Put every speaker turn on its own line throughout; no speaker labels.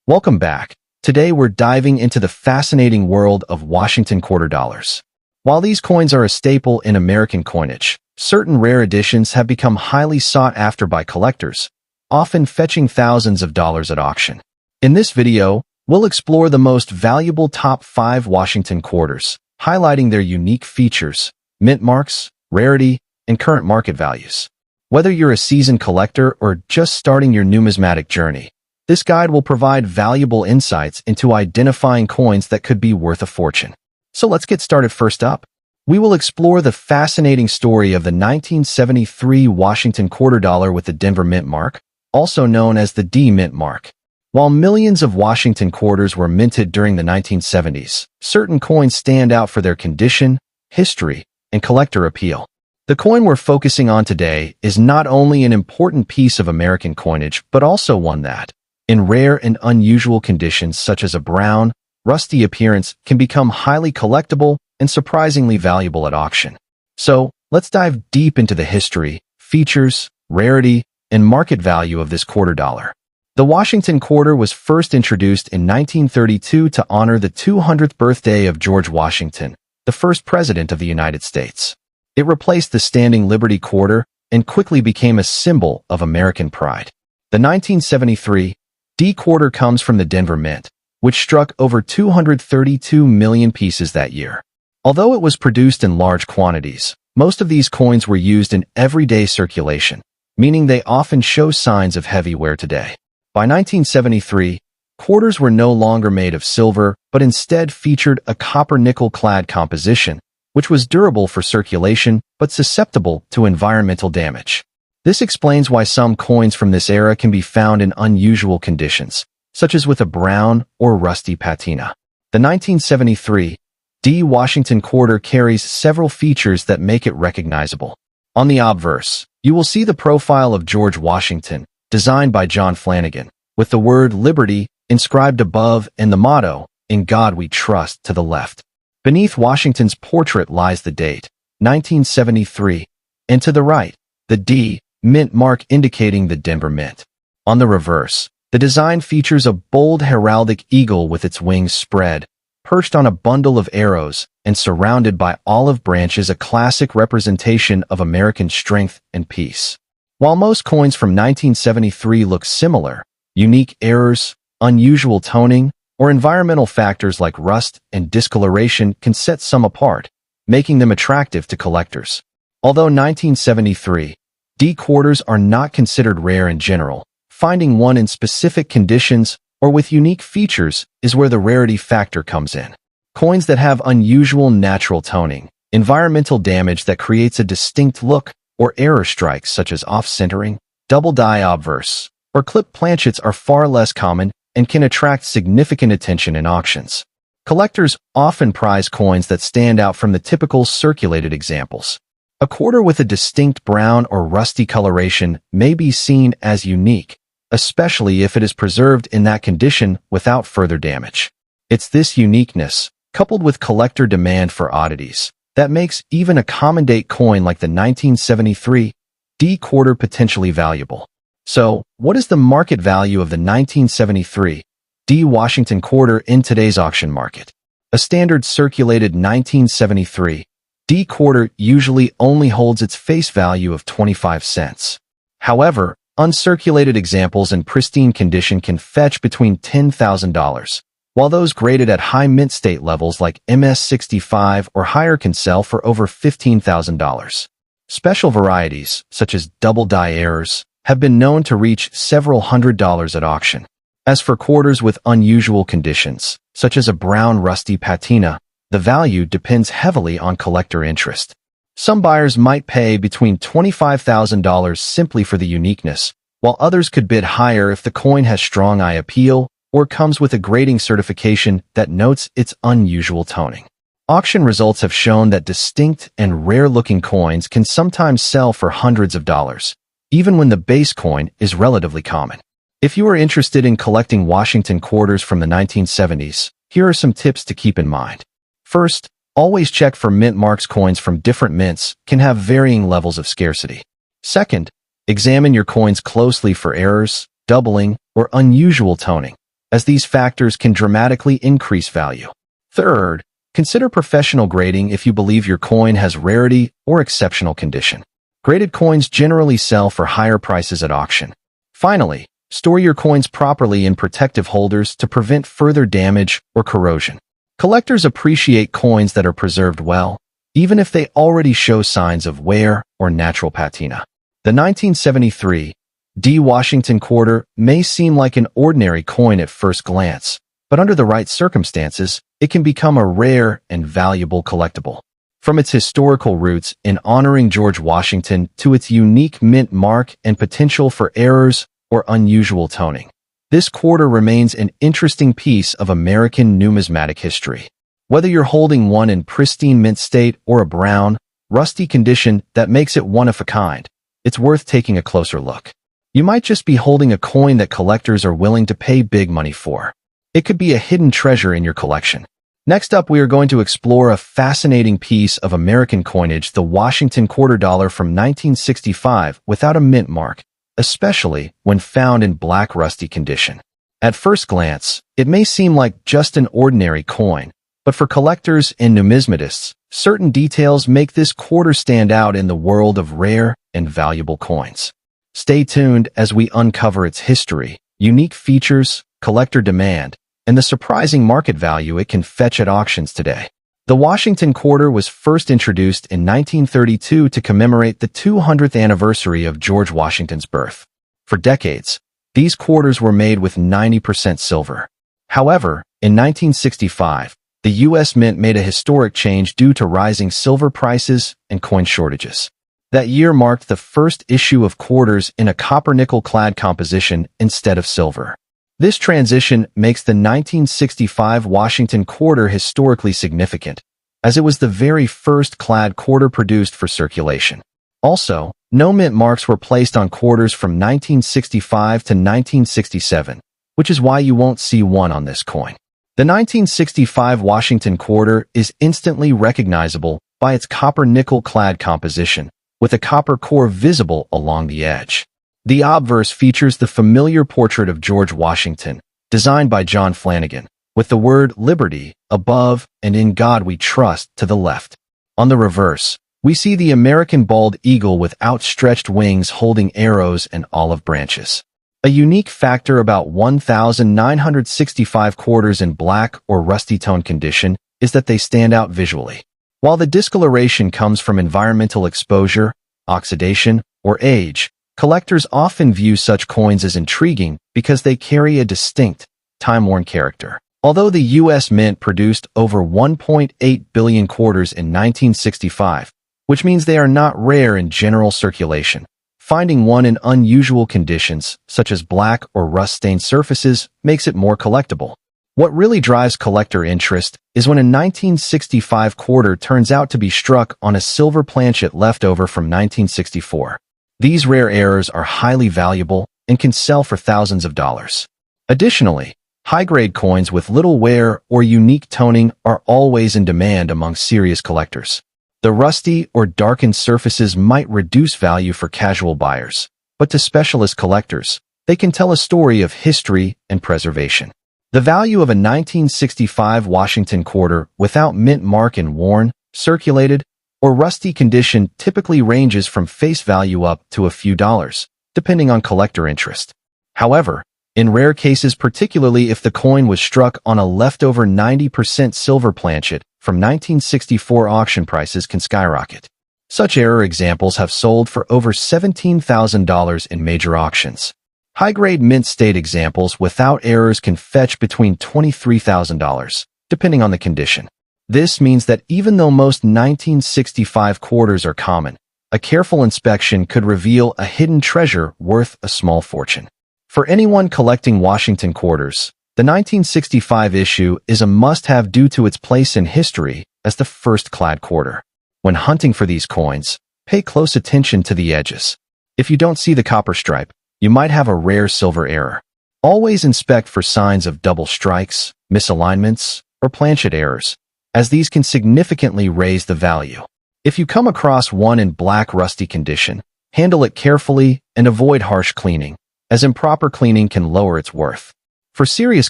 Welcome back. Today we're diving into the fascinating world of Washington quarter dollars. While these coins are a staple in American coinage, certain rare editions have become highly sought after by collectors, often fetching thousands of dollars at auction. In this video, we'll explore the most valuable top 5 Washington quarters, highlighting their unique features, mint marks, rarity, and current market values. Whether you're a seasoned collector or just starting your numismatic journey, this guide will provide valuable insights into identifying coins that could be worth a fortune. So let's get started. First up, we will explore the fascinating story of the 1973 Washington quarter dollar with the Denver Mint mark, also known as the D Mint mark. While millions of Washington quarters were minted during the 1970s, certain coins stand out for their condition, history, and collector appeal. The coin we're focusing on today is not only an important piece of American coinage, but also one that, in rare and unusual conditions such as a brown, rusty appearance, can become highly collectible and surprisingly valuable at auction. So, let's dive deep into the history, features, rarity, and market value of this quarter dollar. The Washington quarter was first introduced in 1932 to honor the 200th birthday of George Washington, the first president of the United States. It replaced the standing Liberty quarter and quickly became a symbol of American pride. The 1973 D quarter comes from the Denver Mint, which struck over 232 million pieces that year. Although it was produced in large quantities, most of these coins were used in everyday circulation, meaning they often show signs of heavy wear today. By 1973, quarters were no longer made of silver, but instead featured a copper-nickel-clad composition, which was durable for circulation but susceptible to environmental damage. This explains why some coins from this era can be found in unusual conditions, such as with a brown or rusty patina. The 1973 D Washington quarter carries several features that make it recognizable. On the obverse, you will see the profile of George Washington, designed by John Flanagan, with the word Liberty inscribed above and the motto, "In God We Trust," to the left. Beneath Washington's portrait lies the date, 1973, and to the right, the D Mint mark indicating the Denver Mint. On the reverse, the design features a bold heraldic eagle with its wings spread, perched on a bundle of arrows, and surrounded by olive branches, a classic representation of American strength and peace. While most coins from 1973 look similar, unique errors, unusual toning, or environmental factors like rust and discoloration can set some apart, making them attractive to collectors. Although 1973 D quarters are not considered rare in general, finding one in specific conditions or with unique features is where the rarity factor comes in. Coins that have unusual natural toning, environmental damage that creates a distinct look, or error strikes such as off-centering, double die obverse, or clipped planchets are far less common and can attract significant attention in auctions. Collectors often prize coins that stand out from the typical circulated examples. A quarter with a distinct brown or rusty coloration may be seen as unique, especially if it is preserved in that condition without further damage. It's this uniqueness, coupled with collector demand for oddities, that makes even a common date coin like the 1973 D quarter potentially valuable. So, what is the market value of the 1973 D Washington quarter in today's auction market? A standard circulated 1973 D quarter usually only holds its face value of 25 cents. However, uncirculated examples in pristine condition can fetch between $10,000, while those graded at high mint state levels like MS65 or higher can sell for over $15,000. Special varieties, such as double die errors, have been known to reach several $100s at auction. As for quarters with unusual conditions, such as a brown rusty patina, the value depends heavily on collector interest. Some buyers might pay between $25,000 simply for the uniqueness, while others could bid higher if the coin has strong eye appeal or comes with a grading certification that notes its unusual toning. Auction results have shown that distinct and rare-looking coins can sometimes sell for hundreds of dollars, even when the base coin is relatively common. If you are interested in collecting Washington quarters from the 1970s, here are some tips to keep in mind. First, always check for mint marks. Coins from different mints can have varying levels of scarcity. Second, examine your coins closely for errors, doubling, or unusual toning, as these factors can dramatically increase value. Third, consider professional grading if you believe your coin has rarity or exceptional condition. Graded coins generally sell for higher prices at auction. Finally, store your coins properly in protective holders to prevent further damage or corrosion. Collectors appreciate coins that are preserved well, even if they already show signs of wear or natural patina. The 1973 D Washington quarter may seem like an ordinary coin at first glance, but under the right circumstances, it can become a rare and valuable collectible. From its historical roots in honoring George Washington to its unique mint mark and potential for errors or unusual toning, this quarter remains an interesting piece of American numismatic history. Whether you're holding one in pristine mint state or a brown, rusty condition that makes it one of a kind, it's worth taking a closer look. You might just be holding a coin that collectors are willing to pay big money for. It could be a hidden treasure in your collection. Next up, we are going to explore a fascinating piece of American coinage, the Washington quarter dollar from 1965 without a mint mark, especially when found in black rusty condition. At first glance, it may seem like just an ordinary coin, but for collectors and numismatists, certain details make this quarter stand out in the world of rare and valuable coins. Stay tuned as we uncover its history, unique features, collector demand, and the surprising market value it can fetch at auctions today. The Washington quarter was first introduced in 1932 to commemorate the 200th anniversary of George Washington's birth. For decades, these quarters were made with 90% silver. However, in 1965, the U.S. Mint made a historic change due to rising silver prices and coin shortages. That year marked the first issue of quarters in a copper-nickel clad composition instead of silver. This transition makes the 1965 Washington quarter historically significant, as it was the very first clad quarter produced for circulation. Also, no mint marks were placed on quarters from 1965 to 1967, which is why you won't see one on this coin. The 1965 Washington quarter is instantly recognizable by its copper-nickel clad composition, with a copper core visible along the edge. The obverse features the familiar portrait of George Washington, designed by John Flanagan, with the word Liberty above and In God We Trust to the left. On the reverse, we see the American bald eagle with outstretched wings holding arrows and olive branches. A unique factor about 1,965 quarters in black or rusty tone condition is that they stand out visually. While the discoloration comes from environmental exposure, oxidation, or age, collectors often view such coins as intriguing because they carry a distinct, time-worn character. Although the U.S. Mint produced over 1.8 billion quarters in 1965, which means they are not rare in general circulation, finding one in unusual conditions, such as black or rust-stained surfaces, makes it more collectible. What really drives collector interest is when a 1965 quarter turns out to be struck on a silver planchet left over from 1964. These rare errors are highly valuable and can sell for thousands of dollars. Additionally, high-grade coins with little wear or unique toning are always in demand among serious collectors. The rusty or darkened surfaces might reduce value for casual buyers, but to specialist collectors, they can tell a story of history and preservation. The value of a 1965 Washington quarter without mint mark in worn, circulated, or rusty condition typically ranges from face value up to a few dollars, depending on collector interest. However, in rare cases, particularly if the coin was struck on a leftover 90% silver planchet from 1964, auction prices can skyrocket. Such error examples have sold for over $17,000 in major auctions. High-grade mint state examples without errors can fetch between $23,000, depending on the condition. This means that even though most 1965 quarters are common, a careful inspection could reveal a hidden treasure worth a small fortune. For anyone collecting Washington quarters, the 1965 issue is a must-have due to its place in history as the first clad quarter. When hunting for these coins, pay close attention to the edges. If you don't see the copper stripe, you might have a rare silver error. Always inspect for signs of double strikes, misalignments, or planchet errors, as these can significantly raise the value. If you come across one in black rusty condition, handle it carefully and avoid harsh cleaning, as improper cleaning can lower its worth. For serious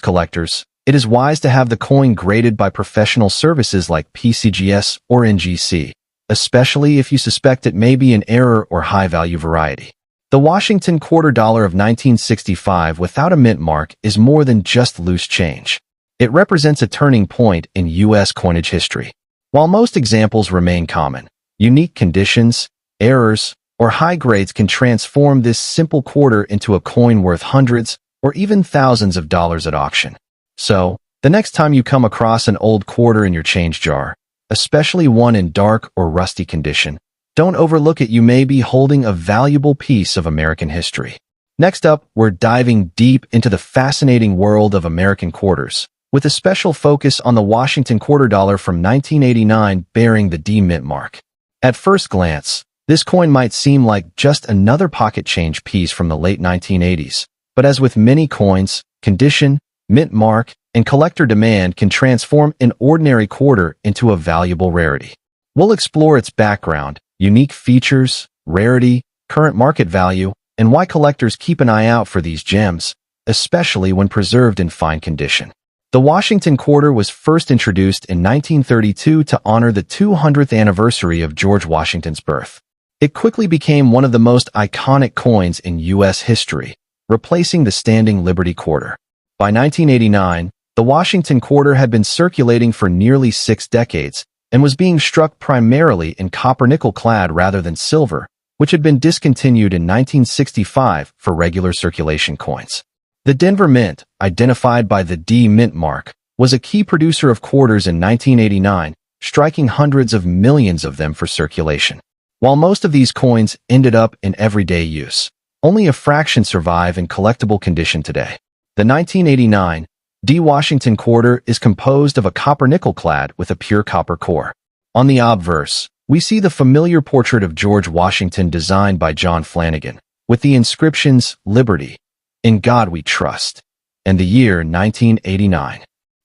collectors, it is wise to have the coin graded by professional services like PCGS or NGC, especially if you suspect it may be an error or high-value variety. The Washington quarter dollar of 1965 without a mint mark is more than just loose change. It represents a turning point in U.S. coinage history. While most examples remain common, unique conditions, errors, or high grades can transform this simple quarter into a coin worth hundreds or even thousands of dollars at auction. So, the next time you come across an old quarter in your change jar, especially one in dark or rusty condition, don't overlook it. You may be holding a valuable piece of American history. Next up, we're diving deep into the fascinating world of American quarters, with a special focus on the Washington quarter dollar from 1989 bearing the D mint mark. At first glance, this coin might seem like just another pocket change piece from the late 1980s, but as with many coins, condition, mint mark, and collector demand can transform an ordinary quarter into a valuable rarity. We'll explore its background, unique features, rarity, current market value, and why collectors keep an eye out for these gems, especially when preserved in fine condition. The Washington quarter was first introduced in 1932 to honor the 200th anniversary of George Washington's birth. It quickly became one of the most iconic coins in U.S. history, replacing the standing Liberty quarter. By 1989, the Washington quarter had been circulating for nearly 6 decades and was being struck primarily in copper-nickel clad rather than silver, which had been discontinued in 1965 for regular circulation coins. The Denver Mint, identified by the D mint mark, was a key producer of quarters in 1989, striking hundreds of millions of them for circulation. While most of these coins ended up in everyday use, only a fraction survive in collectible condition today. The 1989 D Washington quarter is composed of a copper-nickel clad with a pure copper core. On the obverse, we see the familiar portrait of George Washington designed by John Flanagan, with the inscriptions Liberty, In God We Trust, and the year 1989.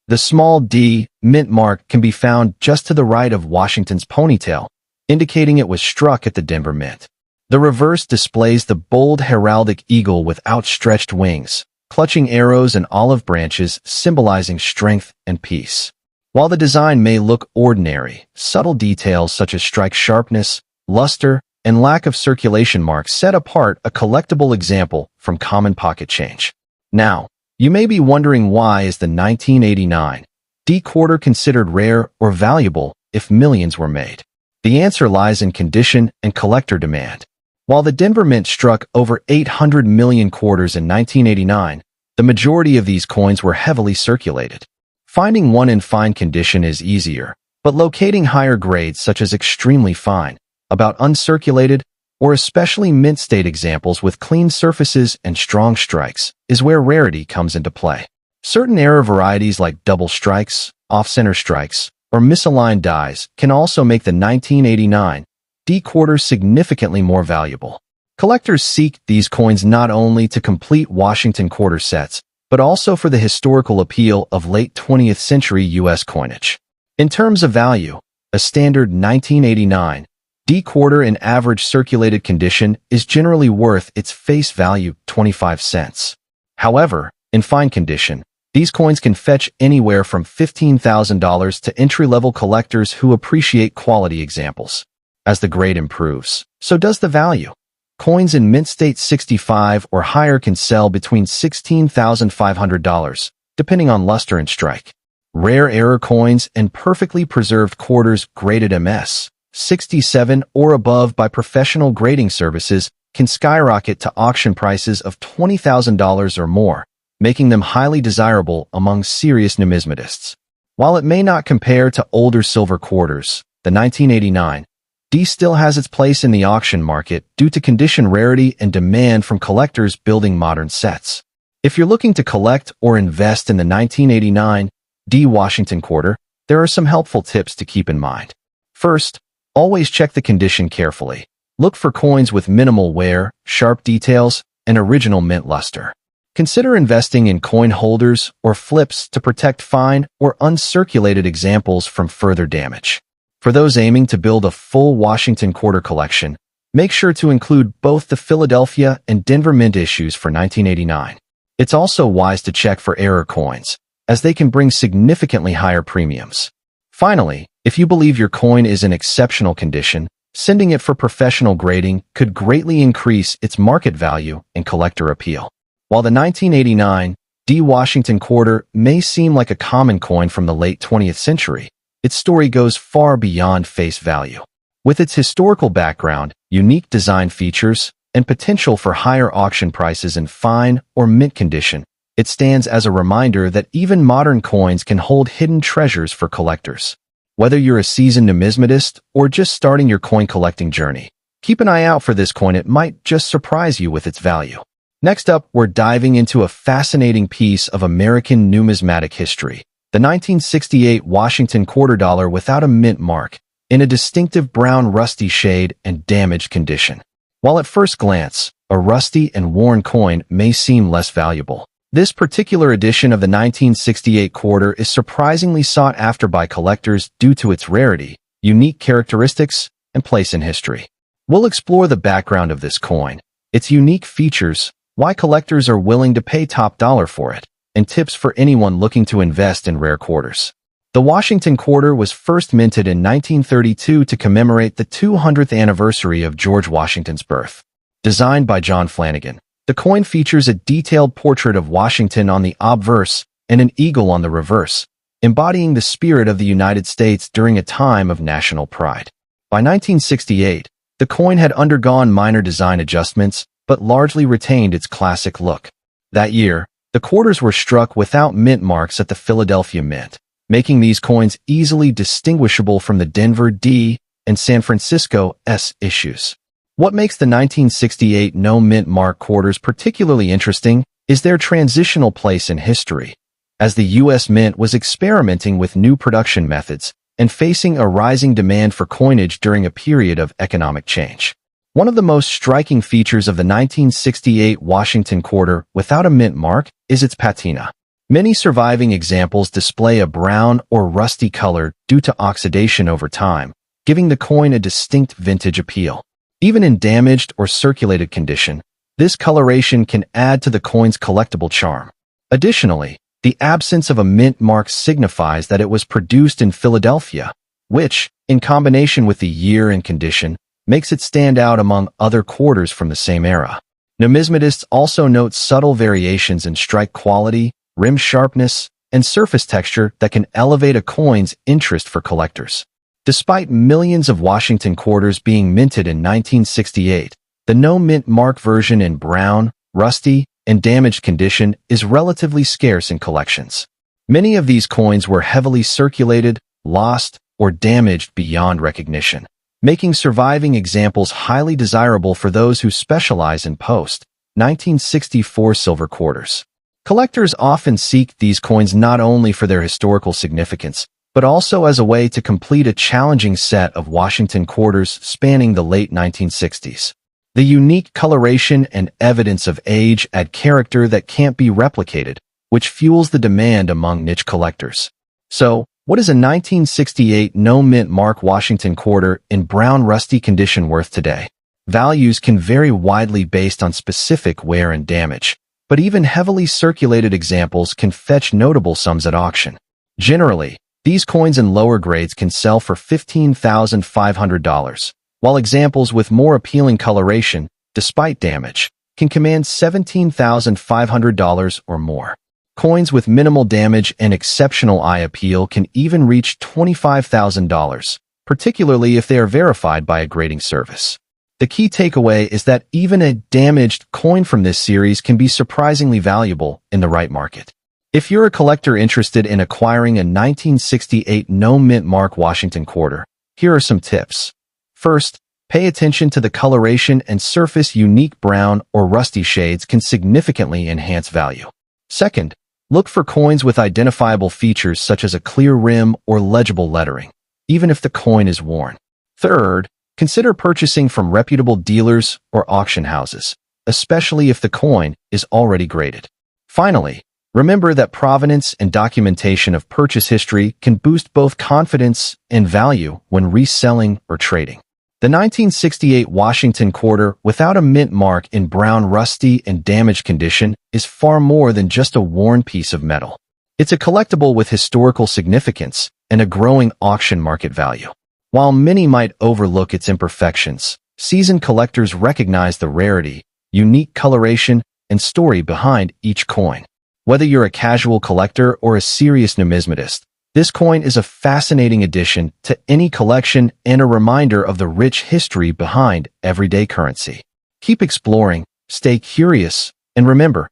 The small D mint mark can be found just to the right of Washington's ponytail, indicating it was struck at the Denver Mint. The reverse displays the bold heraldic eagle with outstretched wings, clutching arrows and olive branches symbolizing strength and peace. While the design may look ordinary, subtle details such as strike sharpness, luster, and lack of circulation marks set apart a collectible example from common pocket change. Now, you may be wondering, why is the 1989 D quarter considered rare or valuable if millions were made? The answer lies in condition and collector demand. While the Denver Mint struck over 800 million quarters in 1989, the majority of these coins were heavily circulated. Finding one in fine condition is easier, but locating higher grades such as extremely fine, about uncirculated, or especially mint state examples with clean surfaces and strong strikes is where rarity comes into play. Certain error varieties like double strikes, off-center strikes, or misaligned dies can also make the 1989 D quarter significantly more valuable. Collectors seek these coins not only to complete Washington quarter sets, but also for the historical appeal of late 20th century U.S. coinage. In terms of value, a standard 1989 D quarter in average circulated condition is generally worth its face value, 25 cents. However, in fine condition, these coins can fetch anywhere from $15,000 to entry-level collectors who appreciate quality examples. As the grade improves, so does the value. Coins in mint state 65 or higher can sell between $16,500, depending on luster and strike. Rare error coins and perfectly preserved quarters graded MS 67 or above by professional grading services can skyrocket to auction prices of $20,000 or more, making them highly desirable among serious numismatists. While it may not compare to older silver quarters, the 1989 D still has its place in the auction market due to condition rarity and demand from collectors building modern sets. If you're looking to collect or invest in the 1989 D Washington quarter, there are some helpful tips to keep in mind. First, always check the condition carefully. Look for coins with minimal wear, sharp details, and original mint luster. Consider investing in coin holders or flips to protect fine or uncirculated examples from further damage. For those aiming to build a full Washington quarter collection, make sure to include both the Philadelphia and Denver Mint issues for 1989. It's also wise to check for error coins, as they can bring significantly higher premiums. Finally, if you believe your coin is in exceptional condition, sending it for professional grading could greatly increase its market value and collector appeal. While the 1989 D Washington quarter may seem like a common coin from the late 20th century, its story goes far beyond face value. With its historical background, unique design features, and potential for higher auction prices in fine or mint condition, it stands as a reminder that even modern coins can hold hidden treasures for collectors. Whether you're a seasoned numismatist or just starting your coin collecting journey, keep an eye out for this coin. It might just surprise you with its value. Next up, we're diving into a fascinating piece of American numismatic history, the 1968 Washington quarter dollar without a mint mark, in a distinctive brown rusty shade and damaged condition. While at first glance, a rusty and worn coin may seem less valuable, this particular edition of the 1968 quarter is surprisingly sought after by collectors due to its rarity, unique characteristics, and place in history. We'll explore the background of this coin, its unique features, why collectors are willing to pay top dollar for it, and tips for anyone looking to invest in rare quarters. The Washington quarter was first minted in 1932 to commemorate the 200th anniversary of George Washington's birth. Designed by John Flanagan, the coin features a detailed portrait of Washington on the obverse and an eagle on the reverse, embodying the spirit of the United States during a time of national pride. By 1968, the coin had undergone minor design adjustments, but largely retained its classic look. That year, the quarters were struck without mint marks at the Philadelphia Mint, making these coins easily distinguishable from the Denver D and San Francisco S issues. What makes the 1968 no mint mark quarters particularly interesting is their transitional place in history, as the U.S. Mint was experimenting with new production methods and facing a rising demand for coinage during a period of economic change. One of the most striking features of the 1968 Washington quarter without a mint mark is its patina. Many surviving examples display a brown or rusty color due to oxidation over time, giving the coin a distinct vintage appeal. Even in damaged or circulated condition, this coloration can add to the coin's collectible charm. Additionally, the absence of a mint mark signifies that it was produced in Philadelphia, which, in combination with the year and condition, makes it stand out among other quarters from the same era. Numismatists also note subtle variations in strike quality, rim sharpness, and surface texture that can elevate a coin's interest for collectors. Despite millions of Washington quarters being minted in 1968, the no-mint mark version in brown, rusty, and damaged condition is relatively scarce in collections. Many of these coins were heavily circulated, lost, or damaged beyond recognition, making surviving examples highly desirable for those who specialize in post-1964 silver quarters. Collectors often seek these coins not only for their historical significance, but also as a way to complete a challenging set of Washington quarters spanning the late 1960s. The unique coloration and evidence of age add character that can't be replicated, which fuels the demand among niche collectors. So, what is a 1968 no-mint mark Washington quarter in brown rusty condition worth today? Values can vary widely based on specific wear and damage, but even heavily circulated examples can fetch notable sums at auction. Generally, these coins in lower grades can sell for $15,500, while examples with more appealing coloration, despite damage, can command $17,500 or more. Coins with minimal damage and exceptional eye appeal can even reach $25,000, particularly if they are verified by a grading service. The key takeaway is that even a damaged coin from this series can be surprisingly valuable in the right market. If you're a collector interested in acquiring a 1968 no-mint mark Washington quarter, here are some tips. First, pay attention to the coloration and surface. Unique brown or rusty shades can significantly enhance value. Second, look for coins with identifiable features such as a clear rim or legible lettering, even if the coin is worn. Third, consider purchasing from reputable dealers or auction houses, especially if the coin is already graded. Finally, remember that provenance and documentation of purchase history can boost both confidence and value when reselling or trading. The 1968 Washington quarter without a mint mark in brown, rusty, and damaged condition is far more than just a worn piece of metal. It's a collectible with historical significance and a growing auction market value. While many might overlook its imperfections, seasoned collectors recognize the rarity, unique coloration, and story behind each coin. Whether you're a casual collector or a serious numismatist, this coin is a fascinating addition to any collection and a reminder of the rich history behind everyday currency. Keep exploring, stay curious, and remember,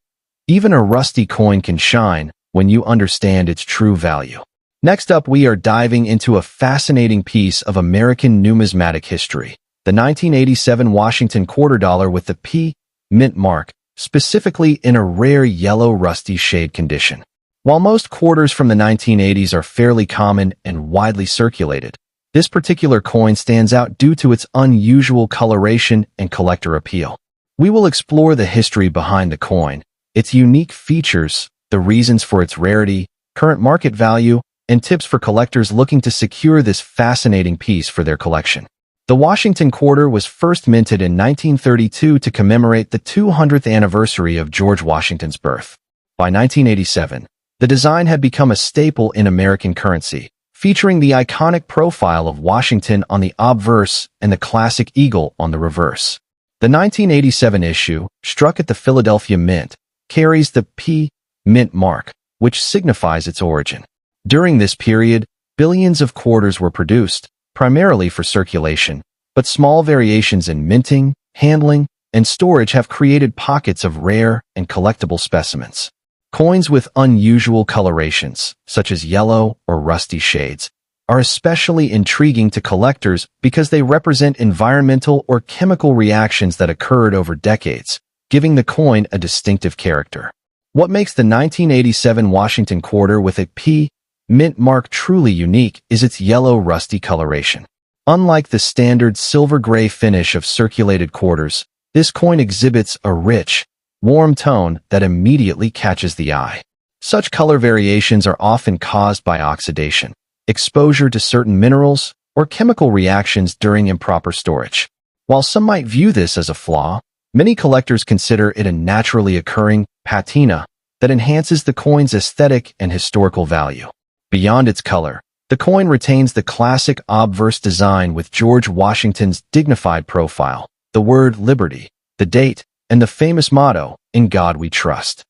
even a rusty coin can shine when you understand its true value. Next up, we are diving into a fascinating piece of American numismatic history, the 1987 Washington quarter dollar with the P mint mark, specifically in a rare yellow rusty shade condition. While most quarters from the 1980s are fairly common and widely circulated, this particular coin stands out due to its unusual coloration and collector appeal. We will explore the history behind the coin, its unique features, the reasons for its rarity, current market value, and tips for collectors looking to secure this fascinating piece for their collection. The Washington quarter was first minted in 1932 to commemorate the 200th anniversary of George Washington's birth. By 1987, the design had become a staple in American currency, featuring the iconic profile of Washington on the obverse and the classic eagle on the reverse. The 1987 issue, struck at the Philadelphia Mint, carries the P mint mark, which signifies its origin. During this period, billions of quarters were produced, primarily for circulation, but small variations in minting, handling, and storage have created pockets of rare and collectible specimens. Coins with unusual colorations, such as yellow or rusty shades, are especially intriguing to collectors because they represent environmental or chemical reactions that occurred over decades, giving the coin a distinctive character. What makes the 1987 Washington quarter with a P mint mark truly unique is its yellow rusty coloration. Unlike the standard silver-gray finish of circulated quarters, this coin exhibits a rich, warm tone that immediately catches the eye. Such color variations are often caused by oxidation, exposure to certain minerals, or chemical reactions during improper storage. While some might view this as a flaw, many collectors consider it a naturally occurring patina that enhances the coin's aesthetic and historical value. Beyond its color, the coin retains the classic obverse design with George Washington's dignified profile, the word liberty, the date, and the famous motto, "In God We Trust."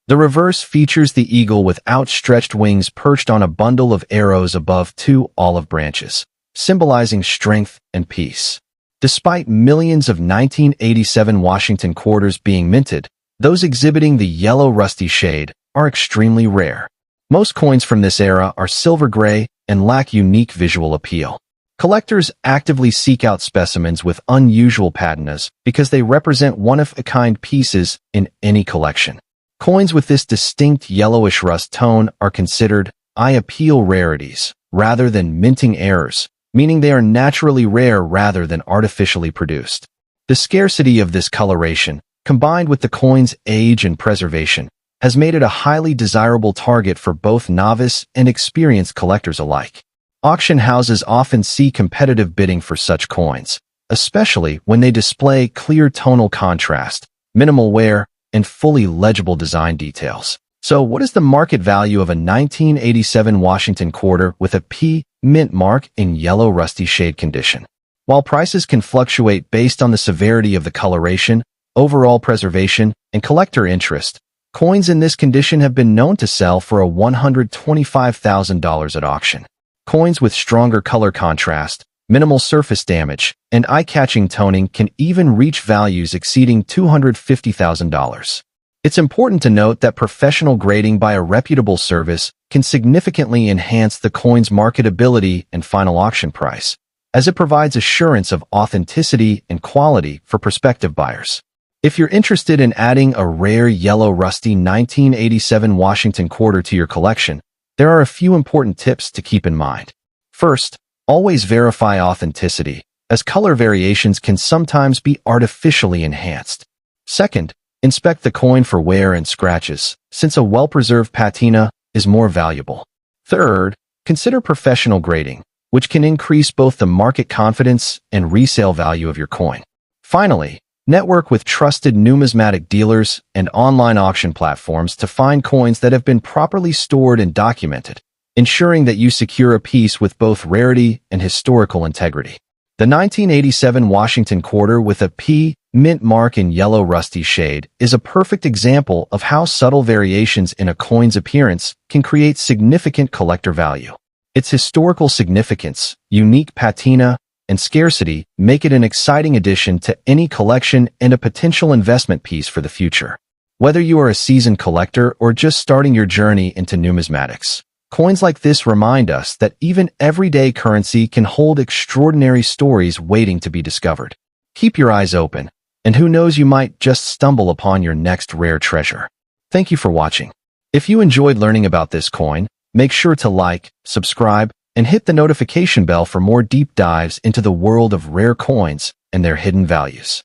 The reverse features the eagle with outstretched wings perched on a bundle of arrows above two olive branches, symbolizing strength and peace. Despite millions of 1987 Washington quarters being minted, those exhibiting the yellow rusty shade are extremely rare. Most coins from this era are silver gray and lack unique visual appeal. Collectors actively seek out specimens with unusual patinas because they represent one-of-a-kind pieces in any collection. Coins with this distinct yellowish rust tone are considered eye-appeal rarities rather than minting errors, meaning they are naturally rare rather than artificially produced. The scarcity of this coloration, combined with the coin's age and preservation, has made it a highly desirable target for both novice and experienced collectors alike. Auction houses often see competitive bidding for such coins, especially when they display clear tonal contrast, minimal wear, and fully legible design details. So what is the market value of a 1987 Washington quarter with a P mint mark in yellow rusty shade condition? While prices can fluctuate based on the severity of the coloration, overall preservation, and collector interest, coins in this condition have been known to sell for $125,000 at auction. Coins with stronger color contrast, minimal surface damage, and eye-catching toning can even reach values exceeding $250,000. It's important to note that professional grading by a reputable service can significantly enhance the coin's marketability and final auction price, as it provides assurance of authenticity and quality for prospective buyers. If you're interested in adding a rare yellow rusty 1987 Washington quarter to your collection, there are a few important tips to keep in mind. First, always verify authenticity, as color variations can sometimes be artificially enhanced. Second, inspect the coin for wear and scratches, since a well-preserved patina is more valuable. Third, consider professional grading, which can increase both the market confidence and resale value of your coin. Finally, network with trusted numismatic dealers and online auction platforms to find coins that have been properly stored and documented, ensuring that you secure a piece with both rarity and historical integrity. The 1987 Washington quarter with a P mint mark in yellow rusty shade is a perfect example of how subtle variations in a coin's appearance can create significant collector value. Its historical significance, unique patina, and scarcity make it an exciting addition to any collection and a potential investment piece for the future. Whether you are a seasoned collector or just starting your journey into numismatics, coins like this remind us that even everyday currency can hold extraordinary stories waiting to be discovered. Keep your eyes open, and who knows, you might just stumble upon your next rare treasure. Thank you for watching. If you enjoyed learning about this coin, make sure to like, subscribe, and hit the notification bell for more deep dives into the world of rare coins and their hidden values.